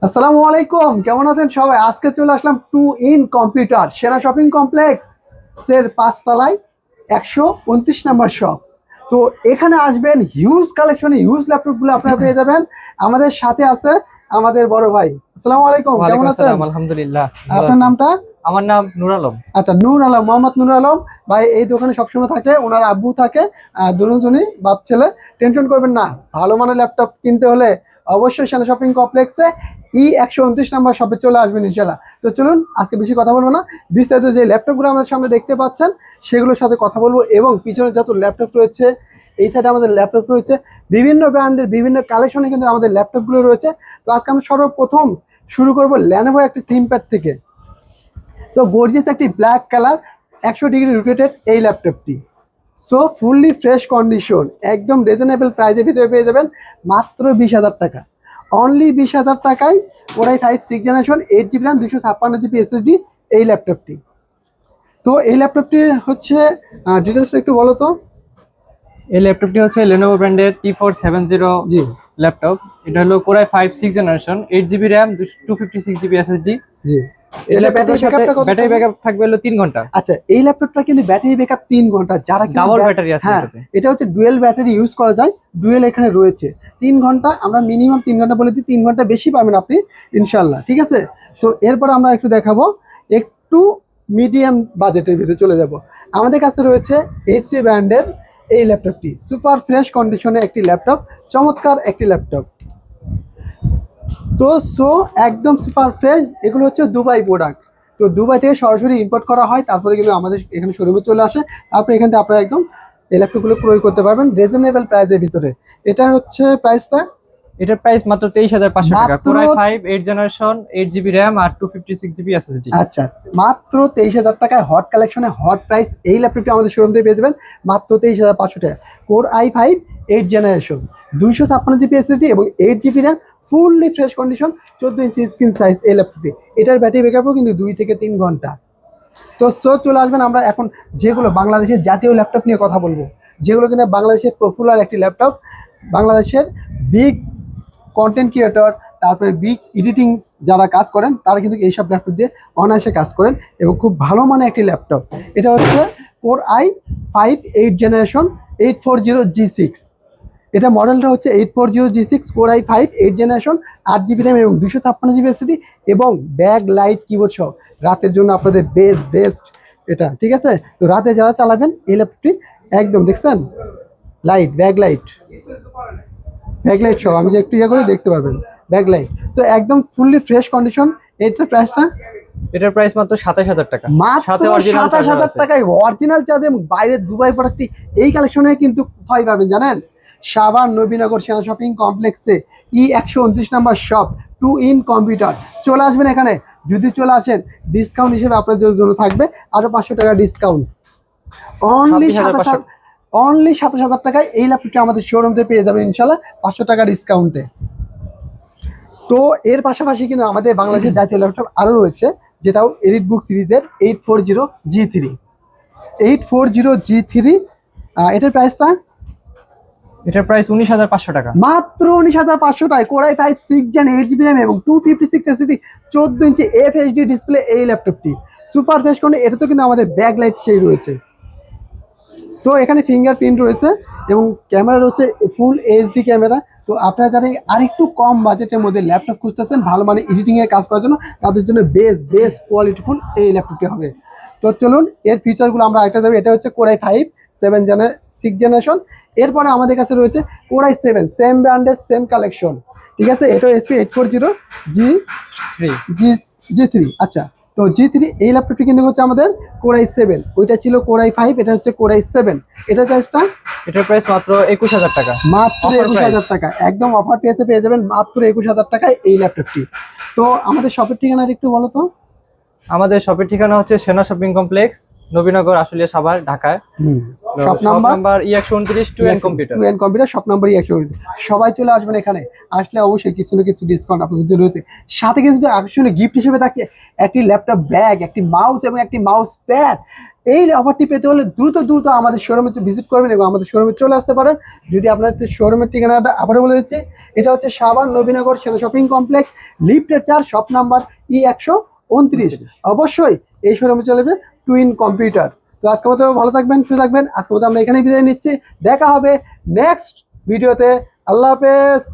আসসালামু আলাইকুম, কেমন আছেন সবাই? আজকে চলে আসলাম টু ইন কম্পিউটার সেনা শপিং কমপ্লেক্স এর 5 তলায় 129 নম্বর শপ। তো এখানে আসবেন, হিউজ কালেকশনে হিউজ ল্যাপটপগুলো আপনারা পেয়ে যাবেন। আমাদের সাথে আছে আমাদের বড় ভাই। আসসালামু আলাইকুম, কেমন আছেন? আলহামদুলিল্লাহ, আপনার নামটা? আমার নাম নূর আলম। আচ্ছা, নূর আলম, মোহাম্মদ নূর আলম ভাই এই দোকানে সবসময় থাকে, ওনার আব্বু থাকে, দুজনই বাপ ছেলে। টেনশন করবেন না, ভালো মানের ল্যাপটপ কিনতে হলে অবশ্যই সেনা শপিং কমপ্লেক্সে E129 নাম্বার শপে চলে আসবেন ইনশাল্লাহ। তো চলুন আজকে বেশি কথা বলবো না, বিস্তারিত যে ল্যাপটপগুলো আমাদের সামনে দেখতে পাচ্ছেন সেগুলোর সাথে কথা বলবো, এবং পিছনে যত ল্যাপটপ রয়েছে, এই সাইডে আমাদের ল্যাপটপ রয়েছে বিভিন্ন ব্র্যান্ডের বিভিন্ন কালেকশনে, কিন্তু আমাদের ল্যাপটপগুলো রয়েছে। তো আজকে আমরা সর্বপ্রথম শুরু করবো ল্যানোভো একটি থিমপ্যাড থেকে। তো গর্জিয়াস একটি ব্ল্যাক কালার 100 ডিগ্রি রোটেটেড এই ল্যাপটপটি। সো ফুললি ফ্রেশ কন্ডিশন, একদম রিজনেবল প্রাইসের ভিতরে পেয়ে যাবেন মাত্র 20,000 টাকা। অনলি 20,000 টাকায় ওরাই 5 6 generation 8 GB RAM 256 GB SSD এই ল্যাপটপটি। তো এই ল্যাপটপটির হচ্ছে ডিটেলস একটু বলো তো। এই ল্যাপটপটি হচ্ছে Lenovo ব্র্যান্ডের T470 জি ল্যাপটপ। এটা হলো Core i5 6 generation, 8 GB RAM, 256 GB SSD। জি, এই ল্যাপটপের সাথে ব্যাটারি ব্যাকআপ থাকবে হলো 3 ঘন্টা। আচ্ছা, এই ল্যাপটপটা কিন্তু ব্যাটারি ব্যাকআপ 3 ঘন্টা, যারা ডাবল ব্যাটারি আছে হ্যাঁ, এটাতে। এটা হচ্ছে ডুয়েল ব্যাটারি ইউজ করা যায়, ডুয়েল এখানে রয়েছে। 3 ঘন্টা, আমরা মিনিমাম 3 ঘন্টা বলে দিই, 3 ঘন্টা বেশি পাবেন আপনি ইনশাল্লাহ, ঠিক আছে। তো এরপর আমরা একটু দেখাবো, একটু মিডিয়াম বাজেটের ভিতরে চলে যাব। আমাদের কাছে রয়েছে এইচপি ব্র্যান্ডের এই ল্যাপটপটি, সুপার ফ্রেশ কন্ডিশনে একটি ল্যাপটপ, চমৎকার একটি ল্যাপটপ। তো একদম সুপার ফ্রেশ, এগুলো হচ্ছে দুবাই প্রোডাক্ট। তো দুবাই থেকে সরাসরি ইম্পোর্ট করা হয়, তারপরে কিন্তু আমাদের এখানে শোরুমে চলে আসে, তারপরে এখান থেকে আপনারা একদম এই ল্যাপটপগুলো ক্রয় করতে পারবেন রিজনেবল প্রাইসের ভিতরে। এটা হচ্ছে প্রাইসটা, এটার প্রাইস মাত্র 23,500 টাকা। মাত্র Core i5 8 generation, 8 GB RAM আর 256 GB SSD। আচ্ছা, মাত্র 23,000 টাকায় হট কালেকশনে হট প্রাইস এই ল্যাপটপটি আমাদের শোরুম থেকে পেয়ে যাবেন মাত্র 23,500 টাকা। Core i5 8 generation, 256 GB SSD এবং 8 GB RAM, fully fresh condition, 14 ইঞ্চি স্ক্রিন সাইজ এই ল্যাপটপটি। এটার ব্যাটারি ব্যাকআপও কিন্তু 2 থেকে 3 ঘন্টা। তো চলে আসবেন, আমরা এখন যেগুলো বাংলাদেশের জাতীয় ল্যাপটপ নিয়ে কথা বলবো, যেগুলো কিনা বাংলাদেশের পপুলার একটি ল্যাপটপ, বাংলাদেশের বিগ কন্টেন্ট ক্রিয়েটর, তারপরে বিগ এডিটিং যারা কাজ করেন তারা কিন্তু এইসব ল্যাপটপ দিয়ে অনায়াসে কাজ করেন, এবং খুব ভালো মানের একটি ল্যাপটপ। এটা হচ্ছে Core i5 8 জেনারেশন 840G6। এটা মডেলটা হচ্ছে 840G6 Core i5 8 generation, 8 GB RAM এবং 256 GB SSD, এবং ব্যাক লাইট কিবোর্ড সহ, রাতের জন্য আপনাদের বেস্ট এটা, ঠিক আছে। তো রাতে যারা চালাবেন এই ল্যাপটপটি একদম দেখছেন, লাইট ব্যাকলাইট সহ, আমি যে একটু করে দেখতে পারবেন ব্যাকলাইট। তো একদম ফুললি ফ্রেশ কন্ডিশন। এটার প্রাইসটা, এটার প্রাইস মাত্র 27,000 টাকা। মাত্র সাথে অরিজিনাল 27,000 টাকায় অরিজিনাল চার্জ, এবং বাইরের দুবাই প্রোডাক্টটি এই কালেকশনে কিন্তু কোথায় পাবেন জানেন? সাভার নবীনগর সেনা শপিং কমপ্লেক্সে E129 number shop, two in computer. চলে আসবেন এখানে, যদি চলে আসেন ডিসকাউন্ট হিসেবে আপনাদের জন্য থাকবে আরো 500 টাকা ডিসকাউন্ট। অনলি 27,000 টাকায় এই ল্যাপটপটি আমাদের শোরুমতে পেয়ে যাবেন ইনশাল্লাহ 500 টাকা ডিসকাউন্টে। তো এর পাশাপাশি কিন্তু আমাদের বাংলাদেশের জাতীয় ল্যাপটপ আরও রয়েছে, যেটাও এলিটবুক সিরিজের 840G3। 840G3, এটার প্রাইসটা, এটার প্রাইস 19,500 টাকা। মাত্র 19,500 টাকায়। Core i5 6 Gen 8 GB RAM এবং 256 SSD, 14 ইঞ্চি FHD ডিসপ্লে এই ল্যাপটপটি, সুপার ফ্রেশ করে। এটা তো কিন্তু আমাদের ব্যাকলাইট সেই রয়েছে, তো এখানে ফিঙ্গারপ্রিন্ট রয়েছে, এবং ক্যামেরা রয়েছে ফুল এইচডি ক্যামেরা। তো আপনারা যারা আরেকটু কম বাজেটের মধ্যে ল্যাপটপ খুঁজতেছেন ভালো মানে এডিটিংয়ের কাজ করার জন্য, তাদের জন্য বেস্ট কোয়ালিটিফুল এই ল্যাপটপটি হবে। তো চলুন এর ফিচারগুলো আমরা একটা দেবো। এটা হচ্ছে Core i5 6 জেনারেশন। এরপরে আমাদের কাছে রয়েছে Core i7, সেম ব্র্যান্ডের সেম কালেকশন, ঠিক আছে। এটা SP 840G3। আচ্ছা, তো G3 এই ল্যাপটপটি কিন্তু হচ্ছে আমাদের Core i7, ওইটা ছিল Core i5, এটা হচ্ছে Core i7। এটার প্রাইসটা, এটার প্রাইস মাত্র 21,000 টাকা। মাত্র 21,000 টাকা, একদম অফার পেয়ে যাবেন মাত্র 21,000 টাকায় এই ল্যাপটপটি। তো আমাদের শপের ঠিকানা একটু বলো তো। আমাদের শপের ঠিকানা হচ্ছে সেনা শপিং কমপ্লেক্স, নবীনগর, আশুলিয়া, সাভার, ঢাকায়। Shop shop number number E129 two N computer. Two N computer, shop number সবাই চলে আসবেন এখানে। আসলে অবশ্যই কিছু না কিছু ডিসকাউন্ট আপনাদের জন্য রয়েছে। সাথে কিন্তু আকর্ষণীয় গিফট হিসেবে থাকছে একটি ল্যাপটপ ব্যাগ, একটি মাউস এবং একটি মাউস প্যাড। এই অফারটি পেতে হলে দ্রুত দ্রুত আমাদের শোরুমে ভিজিট করবেন এবং আমাদের শোরুমে চলে আসতে পারেন। যদি আপনাদের শোরুমের ঠিকানাটা আবারও বলে দিচ্ছি, এটা হচ্ছে সাভার নবীনগর সেনা শপিং কমপ্লেক্স, লিফটের 4, শপ নাম্বার E129। অবশ্যই এই শোরুমে চলে যাবে টুইন কম্পিউটার। তো আজকের মতো ভালো থাকবেন, সুস্থ থাকবেন। আজকের মতো আমরা এখানেই বিদায় নিচ্ছি। দেখা হবে নেক্সট ভিডিওতে। আল্লাহ হাফেজ।